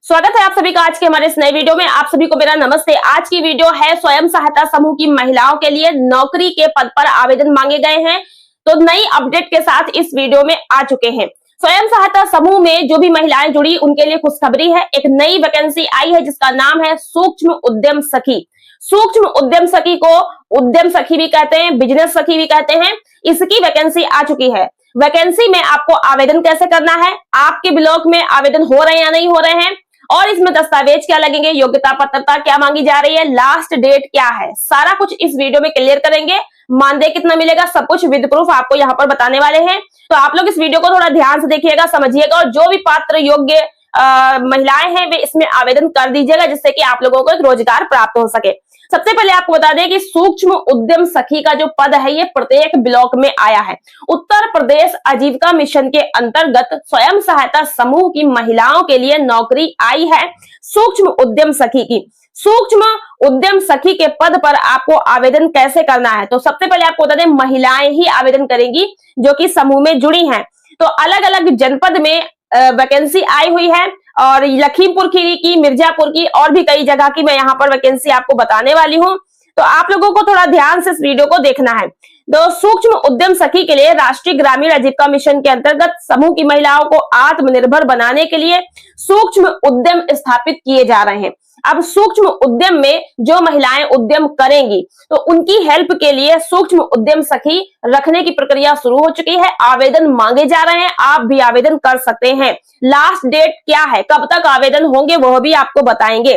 स्वागत है आप सभी का आज के हमारे इस नए वीडियो में। आप सभी को मेरा नमस्ते। आज की वीडियो है स्वयं सहायता समूह की महिलाओं के लिए नौकरी के पद पर आवेदन मांगे गए हैं। तो नई अपडेट के साथ इस वीडियो में आ चुके हैं। स्वयं सहायता समूह में जो भी महिलाएं जुड़ी उनके लिए खुशखबरी है। एक नई वैकेंसी आई है जिसका नाम है सूक्ष्म उद्यम सखी। सूक्ष्म उद्यम सखी को उद्यम सखी भी कहते हैं, बिजनेस सखी भी कहते हैं। इसकी वैकेंसी आ चुकी है। वैकेंसी में आपको आवेदन कैसे करना है, आपके ब्लॉक में आवेदन हो रहे हैं या नहीं हो रहे हैं, और इसमें दस्तावेज क्या लगेंगे, योग्यता पात्रता क्या मांगी जा रही है, लास्ट डेट क्या है, सारा कुछ इस वीडियो में क्लियर करेंगे। मानदेय कितना मिलेगा, सब कुछ विद प्रूफ आपको यहाँ पर बताने वाले हैं। तो आप लोग इस वीडियो को थोड़ा ध्यान से देखिएगा, समझिएगा, और जो भी पात्र योग्य महिलाएं हैं वे इसमें आवेदन कर दीजिएगा जिससे कि आप लोगों को एक रोजगार प्राप्त हो सके। सबसे पहले आपको बता दें कि सूक्ष्म उद्यम सखी का जो पद है ये प्रत्येक ब्लॉक में आया है। उत्तर प्रदेश आजीविका मिशन के अंतर्गत स्वयं सहायता समूह की महिलाओं के लिए नौकरी आई है सूक्ष्म उद्यम सखी की। सूक्ष्म उद्यम सखी के पद पर आपको आवेदन कैसे करना है, तो सबसे पहले आपको बता दें महिलाएं ही आवेदन करेंगी जो कि समूह में जुड़ी हैं। तो अलग अलग जनपद में वैकेंसी आई हुई है, और लखीमपुर खीरी की, मिर्जापुर की, और भी कई जगह की मैं यहाँ पर वैकेंसी आपको बताने वाली हूँ। तो आप लोगों को थोड़ा ध्यान से इस वीडियो को देखना है। तो सूक्ष्म उद्यम सखी के लिए राष्ट्रीय ग्रामीण आजीविका मिशन के अंतर्गत समूह की महिलाओं को आत्मनिर्भर बनाने के लिए सूक्ष्म उद्यम स्थापित किए जा रहे हैं। अब सूक्ष्म उद्यम में जो महिलाएं उद्यम करेंगी तो उनकी हेल्प के लिए सूक्ष्म उद्यम सखी रखने की प्रक्रिया शुरू हो चुकी है। आवेदन मांगे जा रहे हैं, आप भी आवेदन कर सकते हैं। लास्ट डेट क्या है, कब तक आवेदन होंगे, वह भी आपको बताएंगे।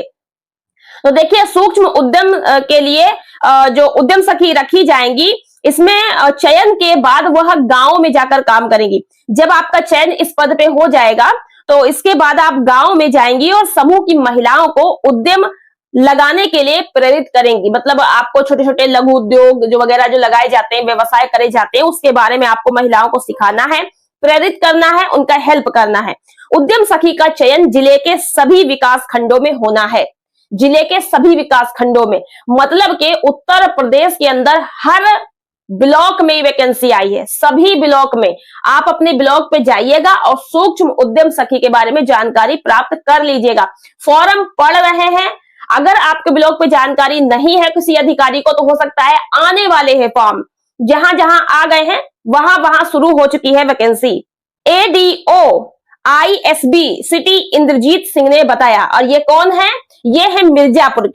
तो देखिए, सूक्ष्म उद्यम के लिए जो उद्यम सखी रखी जाएंगी, इसमें चयन के बाद वह गांव में जाकर काम करेंगी। जब आपका चयन इस पद पे हो जाएगा तो इसके बाद आप गांव में जाएंगी और समूह की महिलाओं को उद्यम लगाने के लिए प्रेरित करेंगी। मतलब आपको छोटे छोटे लघु उद्योग जो वगैरह जो लगाए जाते हैं, व्यवसाय करे जाते हैं, उसके बारे में आपको महिलाओं को सिखाना है, प्रेरित करना है, उनका हेल्प करना है। उद्यम सखी का चयन जिले के सभी विकास खंडों में होना है। जिले के सभी विकास खंडों में मतलब के उत्तर प्रदेश के अंदर हर ब्लॉक में वैकेंसी आई है। सभी ब्लॉक में आप अपने ब्लॉक पे जाइएगा और सूक्ष्म उद्यम सखी के बारे में जानकारी प्राप्त कर लीजिएगा। फॉर्म पढ़ रहे हैं, अगर आपके ब्लॉक पे जानकारी नहीं है किसी अधिकारी को तो हो सकता है आने वाले हैं फॉर्म, जहां जहां आ गए हैं वहां वहां शुरू हो चुकी है vacancy. ADO ISB city Indrajeet Singh ने बताया, और ये कौन है, ये है मिर्जापुर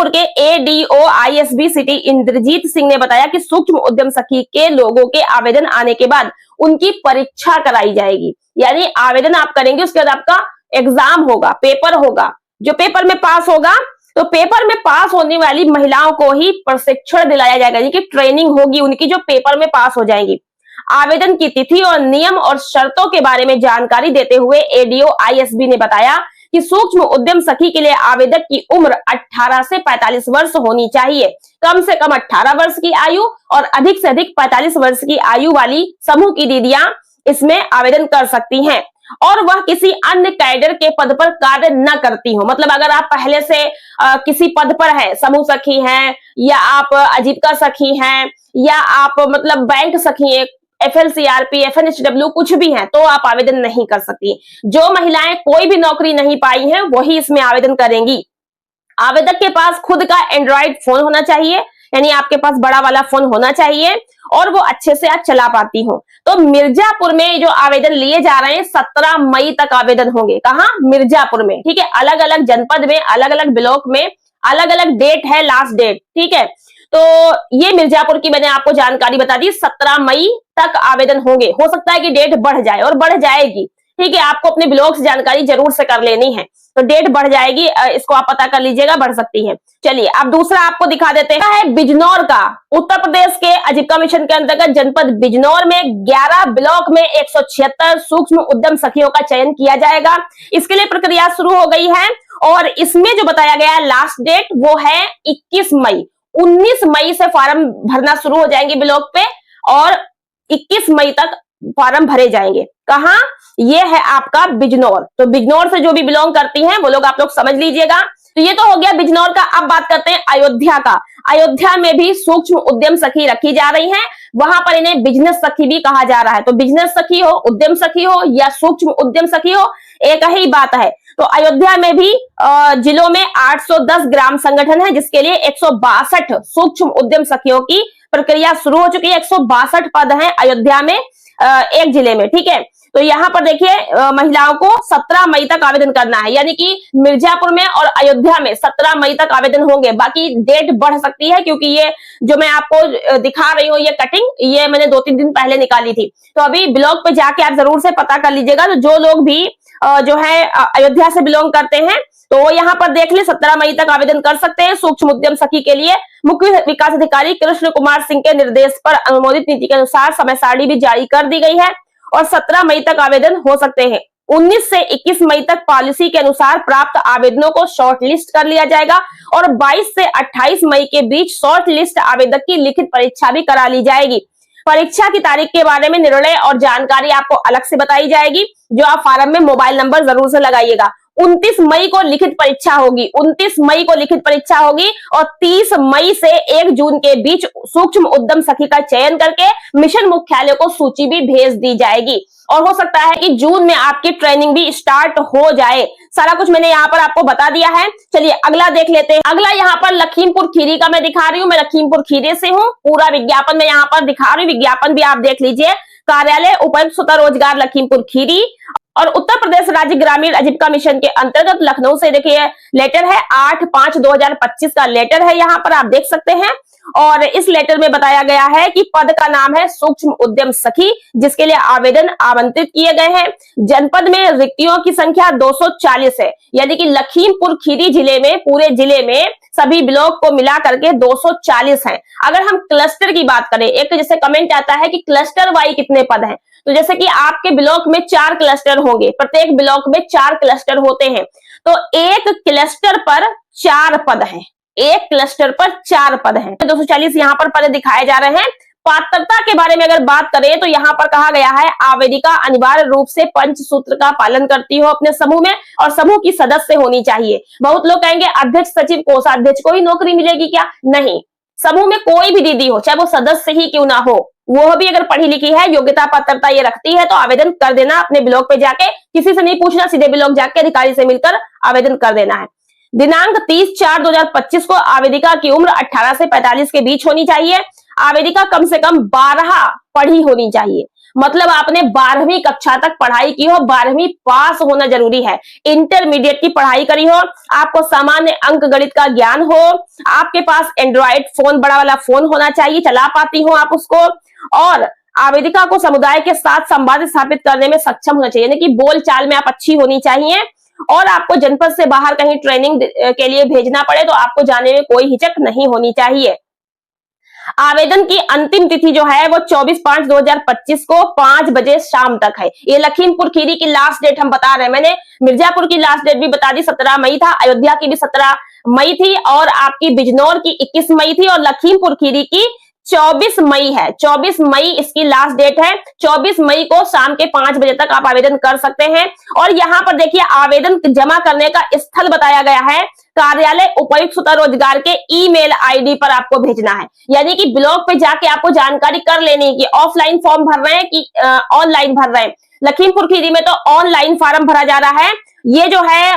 के ADO ISB city Indrajeet Singh ने बताया कि सूक्ष्म उद्यम सखी के लोगों के आवेदन आने के बाद उनकी परीक्षा कराई जाएगी। यानी आवेदन आप करेंगे, उसके बाद आपका एग्जाम होगा, पेपर होगा। जो पेपर में पास होगा तो पेपर में पास होने वाली महिलाओं को ही प्रशिक्षण दिलाया जाएगा, यानी कि ट्रेनिंग होगी उनकी जो पेपर में पास हो जाएंगी। आवेदन की तिथि और नियम और शर्तों के बारे में जानकारी देते हुए ADO ISB ने बताया कि सूक्ष्म उद्यम सखी के लिए आवेदक की उम्र 18 से 45 वर्ष होनी चाहिए। कम से कम 18 वर्ष की आयु और अधिक से अधिक 45 वर्ष की आयु वाली समूह की दीदियां इसमें आवेदन कर सकती हैं, और वह किसी अन्य कैडर के पद पर कार्य न करती हो। मतलब अगर आप पहले से किसी पद पर है, समूह सखी हैं, या आप आजीविका सखी हैं, या आप मतलब बैंक सखी हैं, FLCRP, FNHW कुछ भी है, तो आप आवेदन नहीं कर सकती। जो महिलाएं कोई भी नौकरी नहीं पाई हैं वही इसमें आवेदन करेंगी। आवेदक के पास खुद का एंड्रॉइड फोन होना चाहिए, यानी आपके पास बड़ा वाला फोन होना चाहिए, और वो अच्छे से आप चला पाती हो। तो मिर्जापुर में जो आवेदन लिए जा रहे हैं 17 मई तक आवेदन होंगे। कहाँ, मिर्जापुर में। ठीक है, अलग अलग जनपद में, अलग अलग ब्लॉक में अलग अलग डेट है, लास्ट डेट। ठीक है, तो ये मिर्जापुर की मैंने आपको जानकारी बता दी। 17 मई तक आवेदन होंगे। हो सकता है कि डेट बढ़ जाए, और बढ़ जाएगी। ठीक है, आपको अपने ब्लॉक से जानकारी जरूर से कर लेनी है, तो डेट बढ़ जाएगी, इसको आप पता कर लीजिएगा, बढ़ सकती है। चलिए अब दूसरा आपको दिखा देते हैं। बिजनौर का, उत्तर प्रदेश के आजीविका मिशन के अंतर्गत जनपद बिजनौर में 11 ब्लॉक में 176 सूक्ष्म उद्यम सखियों का चयन किया जाएगा। इसके लिए प्रक्रिया शुरू हो गई है, और इसमें जो बताया गया है लास्ट डेट वो है 21 मई। 19 मई से फॉर्म भरना शुरू हो जाएंगे ब्लॉक पे, और 21 मई तक फॉर्म भरे जाएंगे। कहाँ, ये है आपका बिजनौर। तो बिजनौर से जो भी बिलोंग करती हैं वो लोग आप लोग समझ लीजिएगा। तो ये तो हो गया बिजनौर का। अब बात करते हैं अयोध्या का। अयोध्या में भी सूक्ष्म उद्यम सखी रखी जा रही हैं। वहां पर इन्हें बिजनेस सखी भी कहा जा रहा है। तो बिजनेस सखी हो, उद्यम सखी हो या सूक्ष्म उद्यम सखी हो, एक ही बात है। तो अयोध्या में भी जिलों में 810 ग्राम संगठन है, जिसके लिए 162 सूक्ष्म उद्यम सखियों की प्रक्रिया शुरू हो चुकी है। 162 पद हैं अयोध्या में, एक जिले में, ठीक है। तो यहाँ पर देखिए महिलाओं को 17 मई तक आवेदन करना है, यानी कि मिर्जापुर में और अयोध्या में 17 मई तक आवेदन होंगे। बाकी डेट बढ़ सकती है, क्योंकि ये जो मैं आपको दिखा रही हूँ, ये कटिंग ये मैंने 2-3 दिन पहले निकाली थी। तो अभी ब्लॉग पे जाके आप जरूर से पता कर लीजिएगा। तो जो लोग भी जो है अयोध्या से बिलोंग करते हैं, तो वो यहाँ पर देख ले 17 मई तक आवेदन कर सकते हैं सूक्ष्म उद्यम सखी के लिए। मुख्य विकास अधिकारी कृष्ण कुमार सिंह के निर्देश पर अनुमोदित नीति के अनुसार समय सारणी भी जारी कर दी गई है और 17 मई तक आवेदन हो सकते हैं। 19 से 21 मई तक पॉलिसी के अनुसार प्राप्त आवेदनों को शॉर्ट लिस्ट कर लिया जाएगा और 22 से 28 मई के बीच शॉर्ट लिस्ट आवेदक की लिखित परीक्षा भी करा ली जाएगी। परीक्षा की तारीख के बारे में निर्णय और जानकारी आपको अलग से बताई जाएगी, जो आप फार्म में मोबाइल नंबर जरूर से लगाइएगा। 29 मई को लिखित परीक्षा होगी, 29 मई को लिखित परीक्षा होगी और 30 मई से 1 जून के बीच सूक्ष्म उद्यम सखी का चयन करके मिशन मुख्यालय को सूची भी भेज दी जाएगी और हो सकता है कि जून में आपकी ट्रेनिंग भी स्टार्ट हो जाए। सारा कुछ मैंने यहाँ पर आपको बता दिया है। चलिए अगला देख लेते हैं। अगला यहाँ पर लखीमपुर खीरी का मैं दिखा रही हूँ। मैं लखीमपुर खीरी से हूँ। पूरा विज्ञापन मैं यहाँ पर दिखा रही हूँ, विज्ञापन भी आप देख लीजिए। कार्यालय उपायुक्त स्वतः रोजगार लखीमपुर खीरी और उत्तर प्रदेश राज्य ग्रामीण आजीविका मिशन के अंतर्गत लखनऊ से देखिए लेटर है, 8/5/2025 का लेटर है, यहाँ पर आप देख सकते हैं। और इस लेटर में बताया गया है कि पद का नाम है सूक्ष्म उद्यम सखी, जिसके लिए आवेदन आमंत्रित किए गए हैं। जनपद में रिक्तियों की संख्या 240 है, यानी कि लखीमपुर खीरी जिले में, पूरे जिले में सभी ब्लॉक को मिला करके 240 हैं। अगर हम क्लस्टर की बात करें, एक जैसे कमेंट आता है कि क्लस्टर वाई कितने पद हैं, तो जैसे कि आपके ब्लॉक में 4 क्लस्टर होंगे, प्रत्येक ब्लॉक में 4 क्लस्टर होते हैं, तो एक क्लस्टर पर 4 पद हैं, एक क्लस्टर पर 4 पद हैं। 240 यहाँ पर पद दिखाए जा रहे हैं। पात्रता के बारे में अगर बात करें तो यहाँ पर कहा गया है आवेदिका अनिवार्य रूप से पंचसूत्र का पालन करती हो अपने समूह में और समूह की सदस्य होनी चाहिए। बहुत लोग कहेंगे अध्यक्ष सचिव कोषाध्यक्ष को ही नौकरी मिलेगी क्या? नहीं, समूह में कोई भी दीदी हो, चाहे वो सदस्य ही क्यों ना हो, वो भी अगर पढ़ी लिखी है, योग्यता पात्रता ये रखती है, तो आवेदन कर देना। अपने ब्लॉक पे जाके किसी से नहीं पूछना, सीधे ब्लॉक जाके अधिकारी से मिलकर आवेदन कर देना है। दिनांक 30/4/2025 को आवेदिका की उम्र 18 से 45 के बीच होनी चाहिए। आवेदिका कम से कम 12 पढ़ी होनी चाहिए, मतलब आपने 12वीं कक्षा तक पढ़ाई की हो, 12वीं पास होना जरूरी है। इंटरमीडिएट की पढ़ाई करी हो, आपको सामान्य अंक गणित का ज्ञान हो, आपके पास एंड्रॉइड फोन, बड़ा वाला फोन होना चाहिए, चला पाती हो आप उसको, और आवेदिका को समुदाय के साथ संवाद स्थापित करने में सक्षम होना चाहिए, यानी कि बोल चाल में आप अच्छी होनी चाहिए। और आपको जनपद से बाहर कहीं ट्रेनिंग के लिए भेजना पड़े तो आपको जाने में कोई हिचक नहीं होनी चाहिए। आवेदन की अंतिम तिथि जो है वो 24/5/2025 को 5 बजे शाम तक है। ये लखीमपुर खीरी की लास्ट डेट हम बता रहे हैं। मैंने मिर्जापुर की लास्ट डेट भी बता दी, 17 मई था, अयोध्या की भी 17 मई थी और आपकी बिजनौर की 21 मई थी और लखीमपुर खीरी की 24 मई है। 24 मई इसकी लास्ट डेट है। 24 मई को शाम के 5 बजे तक आप आवेदन कर सकते हैं। और यहाँ पर देखिए आवेदन जमा करने का स्थल बताया गया है, कार्यालय उपायुक्त स्वतः रोजगार के ईमेल आईडी पर आपको भेजना है, यानी कि ब्लॉक पे जाके आपको जानकारी कर लेनी है कि ऑफलाइन फॉर्म भर रहे हैं कि ऑनलाइन भर रहे हैं। लखीमपुर खीरी में तो ऑनलाइन फॉर्म भरा जा रहा है। ये जो है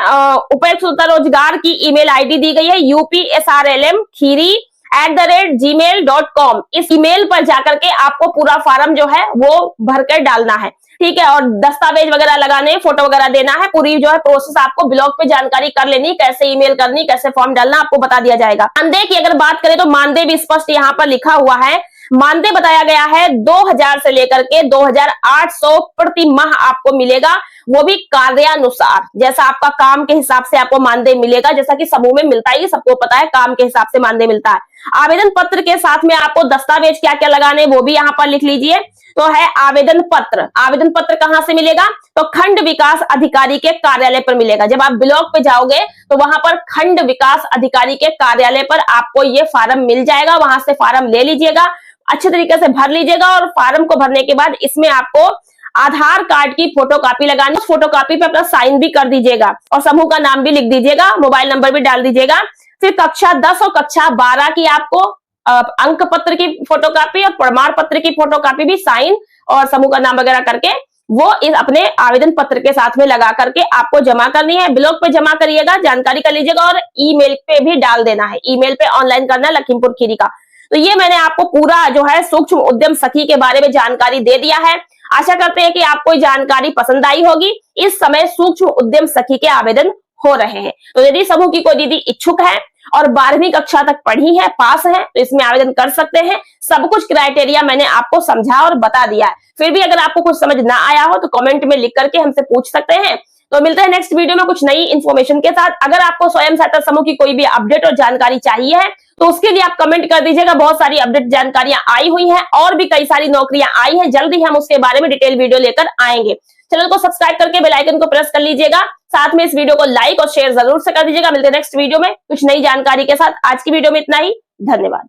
उपायुक्त स्वतः रोजगार की ईमेल आईडी दी गई है upsrlm-khiri@gmail.com। इस ईमेल पर जाकर के आपको पूरा फॉर्म जो है वो भरकर डालना है, ठीक है। और दस्तावेज वगैरह लगाने, फोटो वगैरह देना है। पूरी जो है प्रोसेस आपको ब्लॉग पे जानकारी कर लेनी, कैसे ईमेल करनी, कैसे फॉर्म डालना आपको बता दिया जाएगा। मानदेय की अगर बात करें तो मानदेय भी स्पष्ट यहाँ पर लिखा हुआ है। मानदेय बताया गया है 2000 से लेकर के 2800 प्रति माह आपको मिलेगा, वो भी कार्यानुसार, जैसा आपका काम के हिसाब से आपको मानदेय मिलेगा, जैसा कि समूह में मिलता है, सबको पता है काम के हिसाब से मानदेय मिलता है। आवेदन पत्र के साथ में आपको दस्तावेज क्या क्या लगाने वो भी यहाँ पर लिख लीजिए। तो है आवेदन पत्र। आवेदन पत्र कहाँ से मिलेगा? तो खंड विकास अधिकारी के कार्यालय पर मिलेगा। जब आप ब्लॉक पे जाओगे तो वहां पर खंड विकास अधिकारी के कार्यालय पर आपको ये फॉर्म मिल जाएगा, वहां से फॉर्म ले लीजिएगा, अच्छे तरीके से भर लीजिएगा। और फॉर्म को भरने के बाद इसमें आपको आधार कार्ड की फोटोकॉपी लगानी, फोटोकॉपी पे अपना साइन भी कर दीजिएगा और समूह का नाम भी लिख दीजिएगा, मोबाइल नंबर भी डाल दीजिएगा। फिर कक्षा 10 और कक्षा 12 की आपको अंक पत्र की फोटोकॉपी और प्रमाण पत्र की फोटोकॉपी भी साइन और समूह का नाम वगैरह करके वो इस अपने आवेदन पत्र के साथ में लगा करके आपको जमा करनी है। ब्लॉक पे जमा करिएगा, जानकारी कर लीजिएगा, और ईमेल पे भी डाल देना है। ईमेल पे ऑनलाइन करना है लखीमपुर खीरी का। तो ये मैंने आपको पूरा जो है सूक्ष्म उद्यम सखी के बारे में जानकारी दे दिया है। आशा करते हैं कि आपको जानकारी पसंद आई होगी। इस समय सूक्ष्म उद्यम सखी के आवेदन हो रहे हैं। तो यदि समूह की कोई दीदी इच्छुक है और 12वीं कक्षा तक पढ़ी है, पास है, तो इसमें आवेदन कर सकते हैं। सब कुछ क्राइटेरिया मैंने आपको समझा और बता दिया है। फिर भी अगर आपको कुछ समझ ना आया हो तो कमेंट में लिख करके हमसे पूछ सकते हैं। तो मिलते हैं नेक्स्ट वीडियो में कुछ नई इन्फॉर्मेशन के साथ। अगर आपको स्वयं सहायता समूह की कोई भी अपडेट और जानकारी चाहिए है तो उसके लिए आप कमेंट कर दीजिएगा। बहुत सारी अपडेट जानकारियां आई हुई हैं और भी कई सारी नौकरियां आई हैं। जल्दी हम उसके बारे में डिटेल वीडियो लेकर आएंगे। चैनल को सब्सक्राइब करके बेल आइकन को प्रेस कर लीजिएगा। साथ में इस वीडियो को लाइक और शेयर जरूर से कर दीजिएगा। मिलते हैं नेक्स्ट वीडियो में कुछ नई जानकारी के साथ। आज की वीडियो में इतना ही। धन्यवाद।